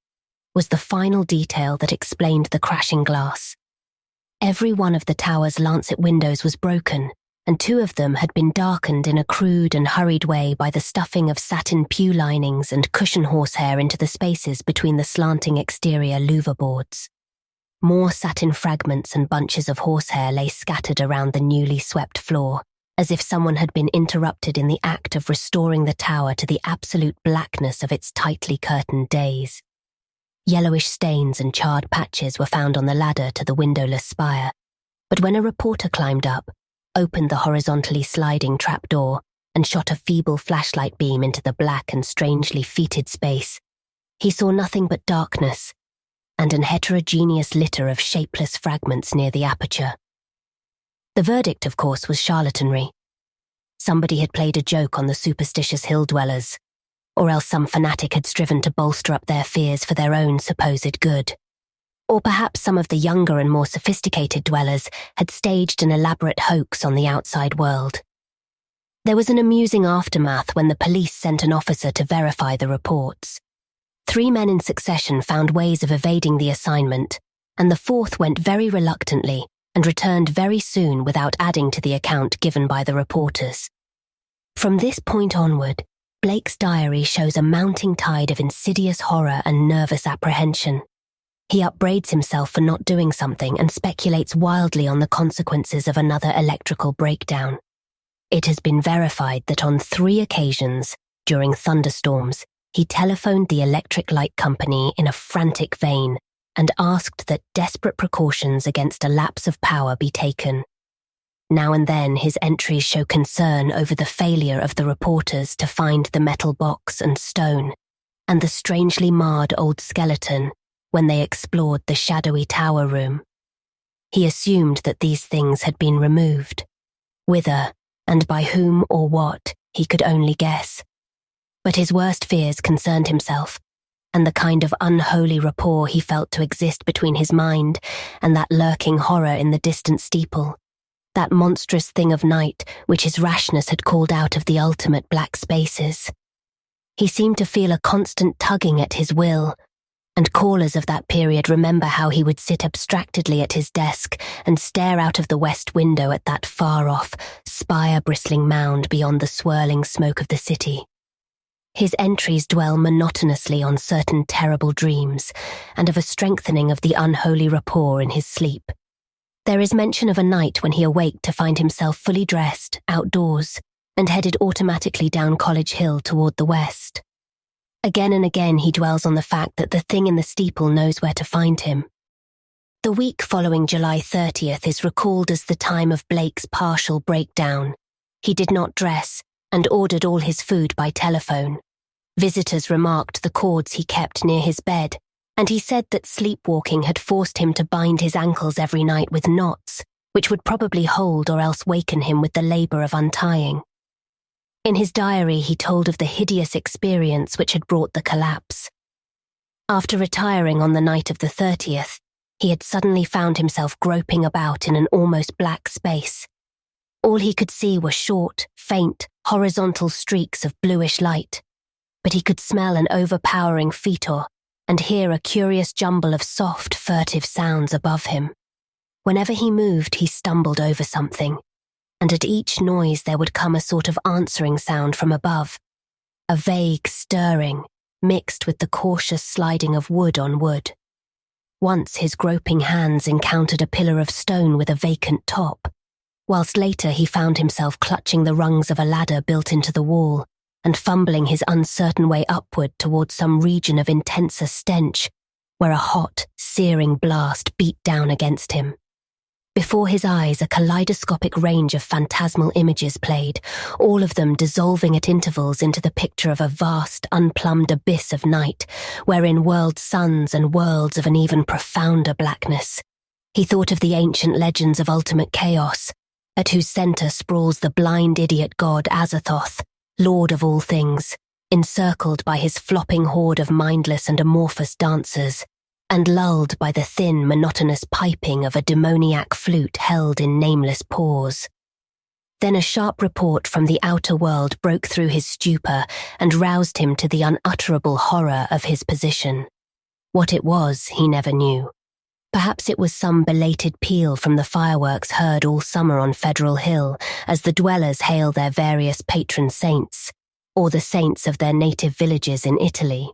was the final detail that explained the crashing glass. Every one of the tower's lancet windows was broken, and 2 of them had been darkened in a crude and hurried way by the stuffing of satin pew linings and cushion horsehair into the spaces between the slanting exterior louver boards. More satin fragments and bunches of horsehair lay scattered around the newly swept floor, as if someone had been interrupted in the act of restoring the tower to the absolute blackness of its tightly curtained days. Yellowish stains and charred patches were found on the ladder to the windowless spire, but when a reporter climbed up, opened the horizontally sliding trapdoor, and shot a feeble flashlight beam into the black and strangely fetid space, he saw nothing but darkness and an heterogeneous litter of shapeless fragments near the aperture. The verdict, of course, was charlatanry. Somebody had played a joke on the superstitious hill dwellers, or else some fanatic had striven to bolster up their fears for their own supposed good. Or perhaps some of the younger and more sophisticated dwellers had staged an elaborate hoax on the outside world. There was an amusing aftermath when the police sent an officer to verify the reports. 3 men in succession found ways of evading the assignment, and the 4th went very reluctantly and returned very soon without adding to the account given by the reporters. From this point onward, Blake's diary shows a mounting tide of insidious horror and nervous apprehension. He upbraids himself for not doing something and speculates wildly on the consequences of another electrical breakdown. It has been verified that on 3 occasions, during thunderstorms, he telephoned the electric light company in a frantic vein and asked that desperate precautions against a lapse of power be taken. Now and then his entries show concern over the failure of the reporters to find the metal box and stone, and the strangely marred old skeleton when they explored the shadowy tower room. He assumed that these things had been removed. Whither, and by whom or what, he could only guess. But his worst fears concerned himself, and the kind of unholy rapport he felt to exist between his mind and that lurking horror in the distant steeple, that monstrous thing of night which his rashness had called out of the ultimate black spaces. He seemed to feel a constant tugging at his will, and callers of that period remember how he would sit abstractedly at his desk and stare out of the west window at that far-off, spire-bristling mound beyond the swirling smoke of the city. His entries dwell monotonously on certain terrible dreams and of a strengthening of the unholy rapport in his sleep. There is mention of a night when he awaked to find himself fully dressed, outdoors, and headed automatically down College Hill toward the west. Again and again he dwells on the fact that the thing in the steeple knows where to find him. The week following July 30th is recalled as the time of Blake's partial breakdown. He did not dress and ordered all his food by telephone. Visitors remarked the cords he kept near his bed, and he said that sleepwalking had forced him to bind his ankles every night with knots, which would probably hold or else waken him with the labor of untying. In his diary, he told of the hideous experience which had brought the collapse. After retiring on the night of the 30th, he had suddenly found himself groping about in an almost black space. All he could see were short, faint, horizontal streaks of bluish light, but he could smell an overpowering fetor and hear a curious jumble of soft, furtive sounds above him. Whenever he moved, he stumbled over something, and at each noise there would come a sort of answering sound from above, a vague stirring, mixed with the cautious sliding of wood on wood. Once his groping hands encountered a pillar of stone with a vacant top, whilst later he found himself clutching the rungs of a ladder built into the wall and fumbling his uncertain way upward towards some region of intenser stench, where a hot, searing blast beat down against him. Before his eyes, a kaleidoscopic range of phantasmal images played, all of them dissolving at intervals into the picture of a vast, unplumbed abyss of night, wherein whirled suns and worlds of an even profounder blackness. He thought of the ancient legends of ultimate chaos, at whose centre sprawls the blind idiot god Azathoth, lord of all things, encircled by his flopping horde of mindless and amorphous dancers, and lulled by the thin, monotonous piping of a demoniac flute held in nameless paws. Then a sharp report from the outer world broke through his stupor and roused him to the unutterable horror of his position. What it was, he never knew. Perhaps it was some belated peal from the fireworks heard all summer on Federal Hill as the dwellers hail their various patron saints, or the saints of their native villages in Italy.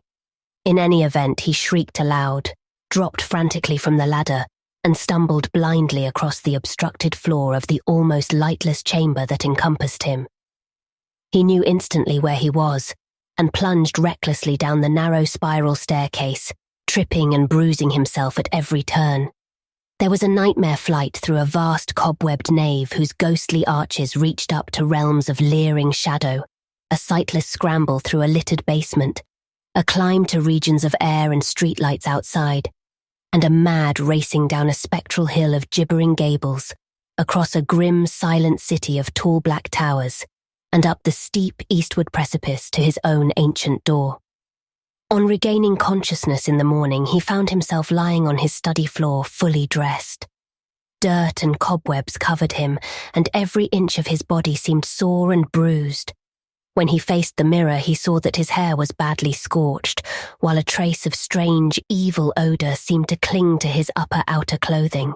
In any event, he shrieked aloud, dropped frantically from the ladder, and stumbled blindly across the obstructed floor of the almost lightless chamber that encompassed him. He knew instantly where he was, and plunged recklessly down the narrow spiral staircase, tripping and bruising himself at every turn. There was a nightmare flight through a vast cobwebbed nave whose ghostly arches reached up to realms of leering shadow, a sightless scramble through a littered basement, a climb to regions of air and streetlights outside, and a mad racing down a spectral hill of gibbering gables, across a grim, silent city of tall black towers, and up the steep eastward precipice to his own ancient door. On regaining consciousness in the morning, he found himself lying on his study floor fully dressed. Dirt and cobwebs covered him, and every inch of his body seemed sore and bruised. When he faced the mirror, he saw that his hair was badly scorched, while a trace of strange, evil odour seemed to cling to his outer clothing.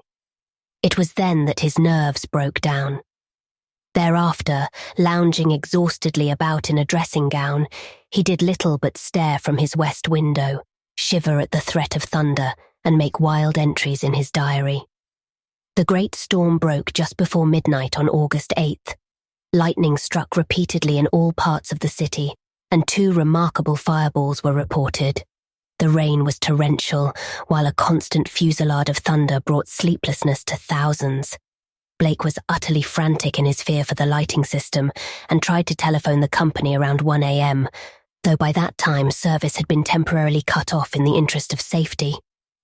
It was then that his nerves broke down. Thereafter, lounging exhaustedly about in a dressing gown, he did little but stare from his west window, shiver at the threat of thunder, and make wild entries in his diary. The great storm broke just before midnight on August 8th. Lightning struck repeatedly in all parts of the city, and 2 remarkable fireballs were reported. The rain was torrential, while a constant fusillade of thunder brought sleeplessness to thousands. Blake was utterly frantic in his fear for the lighting system and tried to telephone the company around 1 a.m., though by that time service had been temporarily cut off in the interest of safety.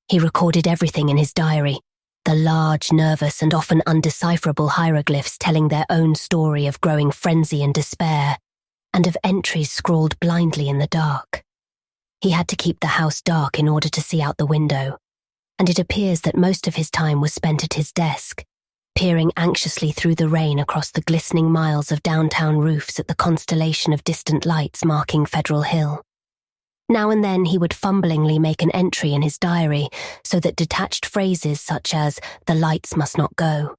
He recorded everything in his diary, the large, nervous, and often undecipherable hieroglyphs telling their own story of growing frenzy and despair, and of entries scrawled blindly in the dark. He had to keep the house dark in order to see out the window, and it appears that most of his time was spent at his desk, peering anxiously through the rain across the glistening miles of downtown roofs at the constellation of distant lights marking Federal Hill. Now and then he would fumblingly make an entry in his diary so that detached phrases such as, "The lights must not go,"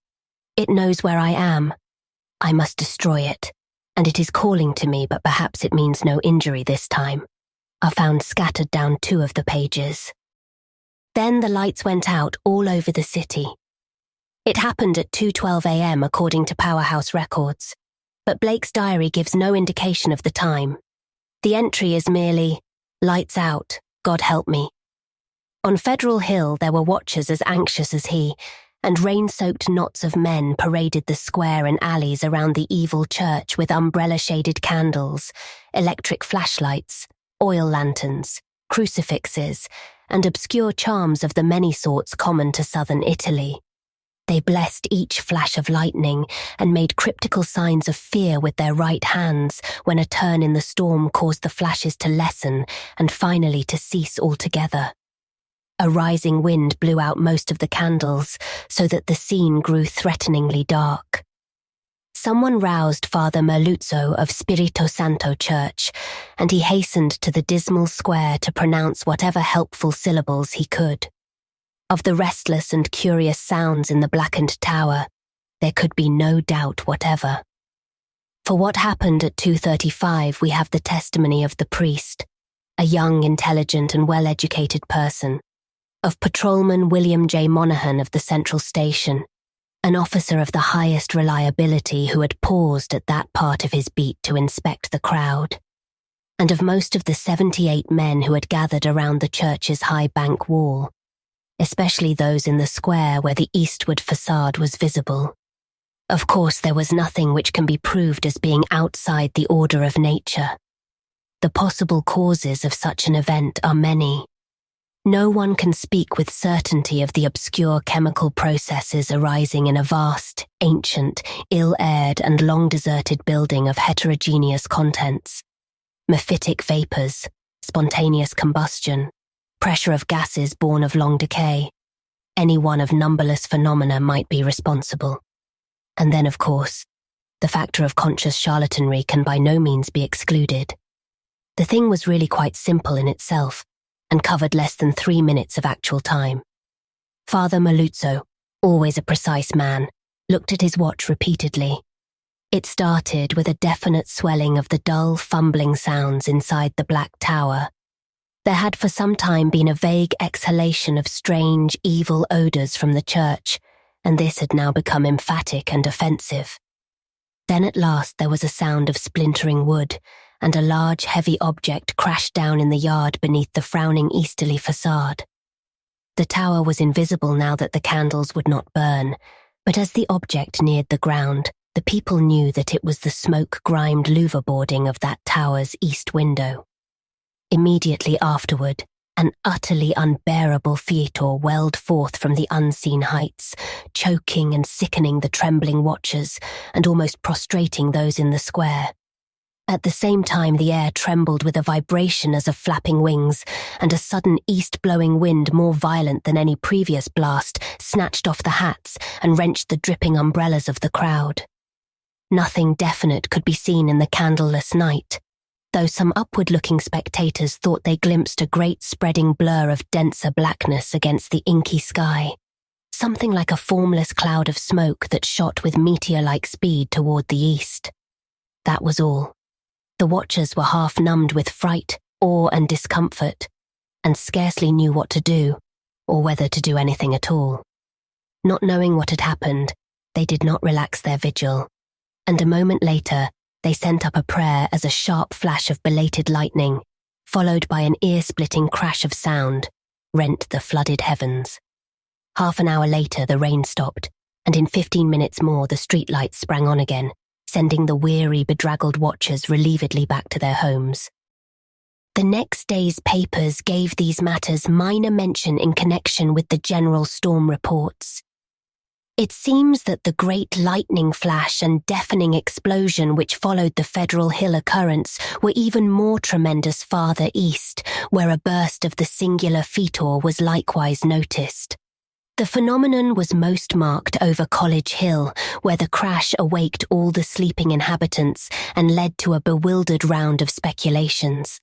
"It knows where I am," "I must destroy it," and "It is calling to me, but perhaps it means no injury this time," are found scattered down 2 of the pages. Then the lights went out all over the city. It happened at 2:12 a.m. according to Powerhouse records, but Blake's diary gives no indication of the time. The entry is merely, "Lights out, God help me." On Federal Hill there were watchers as anxious as he, and rain-soaked knots of men paraded the square and alleys around the evil church with umbrella-shaded candles, electric flashlights, oil lanterns, crucifixes, and obscure charms of the many sorts common to southern Italy. They blessed each flash of lightning and made cryptical signs of fear with their right hands when a turn in the storm caused the flashes to lessen and finally to cease altogether. A rising wind blew out most of the candles so that the scene grew threateningly dark. Someone roused Father Merluzzo of Spirito Santo Church, and he hastened to the dismal square to pronounce whatever helpful syllables he could. Of the restless and curious sounds in the blackened tower, there could be no doubt whatever. For what happened at 2:35 we have the testimony of the priest, a young, intelligent and well-educated person, of Patrolman William J. Monaghan of the Central Station, an officer of the highest reliability who had paused at that part of his beat to inspect the crowd, and of most of the 78 men who had gathered around the church's high bank wall, especially those in the square where the eastward facade was visible. Of course, there was nothing which can be proved as being outside the order of nature. The possible causes of such an event are many. No one can speak with certainty of the obscure chemical processes arising in a vast, ancient, ill-aired and long-deserted building of heterogeneous contents. Mephitic vapors, spontaneous combustion, pressure of gases born of long decay. Any one of numberless phenomena might be responsible. And then, of course, the factor of conscious charlatanry can by no means be excluded. The thing was really quite simple in itself, and covered less than 3 minutes of actual time. Father Merluzzo, always a precise man, looked at his watch repeatedly. It started with a definite swelling of the dull, fumbling sounds inside the black tower. There had for some time been a vague exhalation of strange, evil odours from the church, and this had now become emphatic and offensive. Then at last there was a sound of splintering wood, and a large, heavy object crashed down in the yard beneath the frowning easterly facade. The tower was invisible now that the candles would not burn, but as the object neared the ground, the people knew that it was the smoke-grimed louver boarding of that tower's east window. Immediately afterward, an utterly unbearable fetor welled forth from the unseen heights, choking and sickening the trembling watchers and almost prostrating those in the square. At the same time, the air trembled with a vibration as of flapping wings, and a sudden east-blowing wind more violent than any previous blast snatched off the hats and wrenched the dripping umbrellas of the crowd. Nothing definite could be seen in the candleless night, though some upward-looking spectators thought they glimpsed a great spreading blur of denser blackness against the inky sky, something like a formless cloud of smoke that shot with meteor-like speed toward the east. That was all. The watchers were half numbed with fright, awe and discomfort, and scarcely knew what to do, or whether to do anything at all. Not knowing what had happened, they did not relax their vigil, and a moment later, they sent up a prayer as a sharp flash of belated lightning, followed by an ear-splitting crash of sound, rent the flooded heavens. Half an hour later, the rain stopped, and in 15 minutes more the streetlights sprang on again, sending the weary, bedraggled watchers relievedly back to their homes. The next day's papers gave these matters minor mention in connection with the general storm reports. It seems that the great lightning flash and deafening explosion which followed the Federal Hill occurrence were even more tremendous farther east, where a burst of the singular fetor was likewise noticed. The phenomenon was most marked over College Hill, where the crash awaked all the sleeping inhabitants and led to a bewildered round of speculations.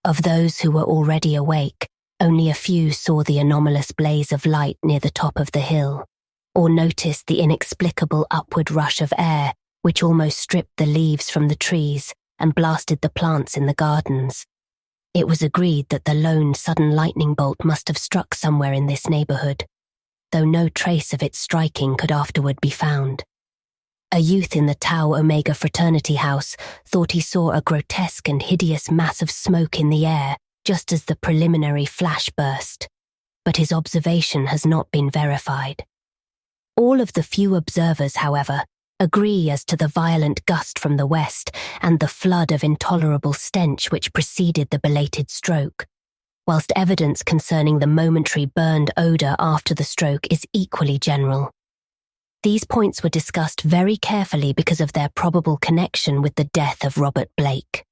Of those who were already awake, only a few saw the anomalous blaze of light near the top of the hill, or noticed the inexplicable upward rush of air which almost stripped the leaves from the trees and blasted the plants in the gardens. It was agreed that the lone sudden lightning bolt must have struck somewhere in this neighbourhood, though no trace of its striking could afterward be found. A youth in the Tau Omega fraternity house thought he saw a grotesque and hideous mass of smoke in the air just as the preliminary flash burst, but his observation has not been verified. All of the few observers, however, agree as to the violent gust from the west and the flood of intolerable stench which preceded the belated stroke, whilst evidence concerning the momentary burned odour after the stroke is equally general. These points were discussed very carefully because of their probable connection with the death of Robert Blake.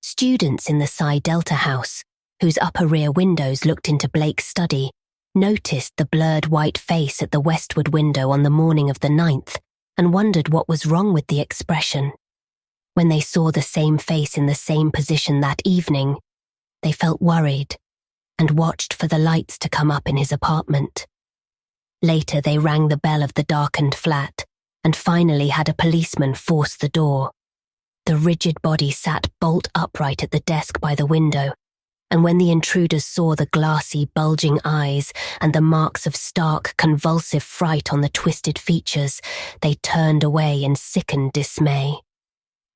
Students in the Psi Delta house, whose upper rear windows looked into Blake's study, noticed the blurred white face at the westward window on the morning of the 9th and wondered what was wrong with the expression. When they saw the same face in the same position that evening, they felt worried and watched for the lights to come up in his apartment. Later, they rang the bell of the darkened flat and finally had a policeman force the door. The rigid body sat bolt upright at the desk by the window, and when the intruders saw the glassy, bulging eyes and the marks of stark, convulsive fright on the twisted features, they turned away in sickened dismay.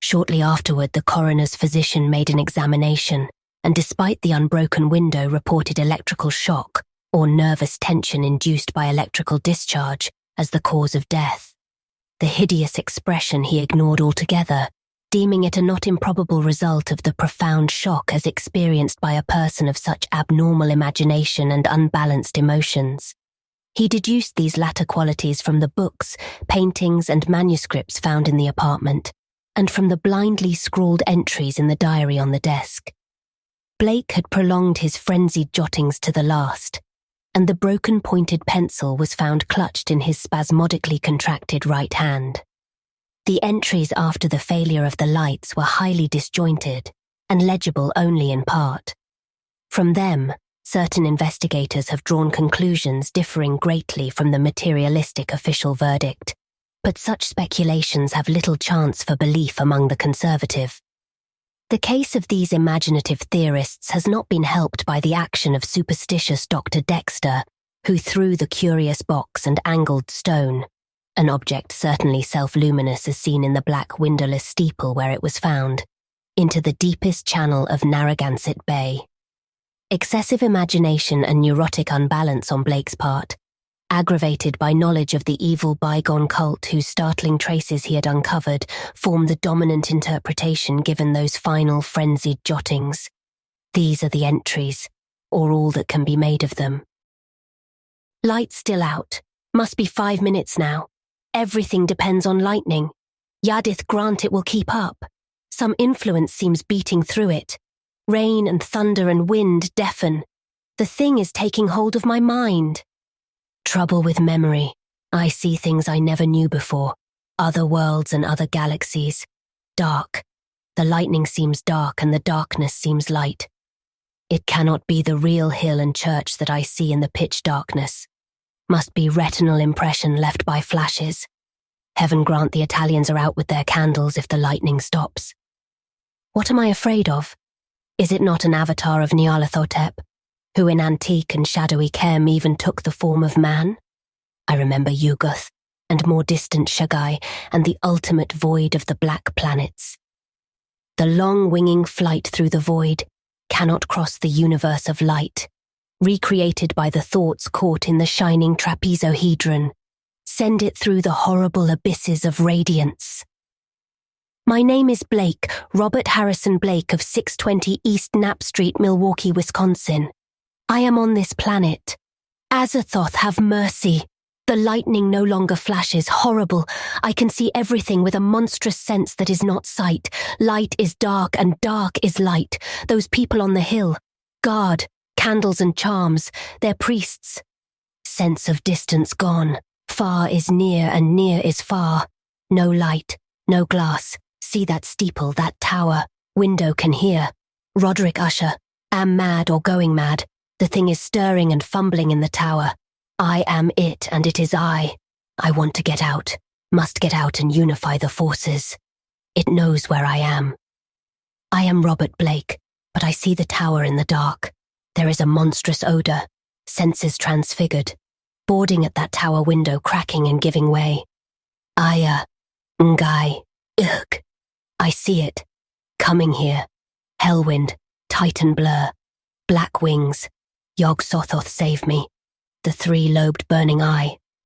Shortly afterward, the coroner's physician made an examination, and despite the unbroken window, reported electrical shock, or nervous tension induced by electrical discharge, as the cause of death. The hideous expression he ignored altogether, deeming it a not improbable result of the profound shock as experienced by a person of such abnormal imagination and unbalanced emotions. He deduced these latter qualities from the books, paintings, and manuscripts found in the apartment, and from the blindly scrawled entries in the diary on the desk. Blake had prolonged his frenzied jottings to the last, and the broken pointed pencil was found clutched in his spasmodically contracted right hand. The entries after the failure of the lights were highly disjointed and legible only in part. From them, certain investigators have drawn conclusions differing greatly from the materialistic official verdict, but such speculations have little chance for belief among the conservative. The case of these imaginative theorists has not been helped by the action of superstitious Dr. Dexter, who threw the curious box and angled stone, an object certainly self-luminous as seen in the black windowless steeple where it was found, into the deepest channel of Narragansett Bay. Excessive imagination and neurotic unbalance on Blake's part, aggravated by knowledge of the evil bygone cult whose startling traces he had uncovered, formed the dominant interpretation given those final frenzied jottings. These are the entries, or all that can be made of them. Lights still out. Must be 5 minutes now. Everything depends on lightning. Yadith grant it will keep up. Some influence seems beating through it. Rain and thunder and wind deafen. The thing is taking hold of my mind. Trouble with memory. I see things I never knew before. Other worlds and other galaxies. Dark. The lightning seems dark and the darkness seems light. It cannot be the real hill and church that I see in the pitch darkness. Must be retinal impression left by flashes. Heaven grant the Italians are out with their candles if the lightning stops. What am I afraid of? Is it not an avatar of Nyarlathotep, who in antique and shadowy Kem even took the form of man? I remember Yugoth, and more distant Shagai, and the ultimate void of the black planets. The long winging flight through the void cannot cross the universe of light, recreated by the thoughts caught in the shining trapezohedron. Send it through the horrible abysses of radiance. My name is Blake, Robert Harrison Blake of 620 East Knapp Street, Milwaukee, Wisconsin. I am on this planet. Azathoth, have mercy. The lightning no longer flashes, horrible. I can see everything with a monstrous sense that is not sight. Light is dark and dark is light. Those people on the hill. Guard, candles and charms, they're priests. Sense of distance gone. Far is near and near is far. No light, no glass. See that steeple, that tower. Window can hear. Roderick Usher, am mad or going mad. The thing is stirring and fumbling in the tower. I am it and it is I. I want to get out. Must get out and unify the forces. It knows where I am. I am Robert Blake, but I see the tower in the dark. There is a monstrous odour. Senses transfigured. Boarding at that tower window, cracking and giving way. Aya, Ngai, ugh. I see it. Coming here. Hellwind, Titan blur. Black wings. Yog Sothoth save me. The three-lobed burning eye.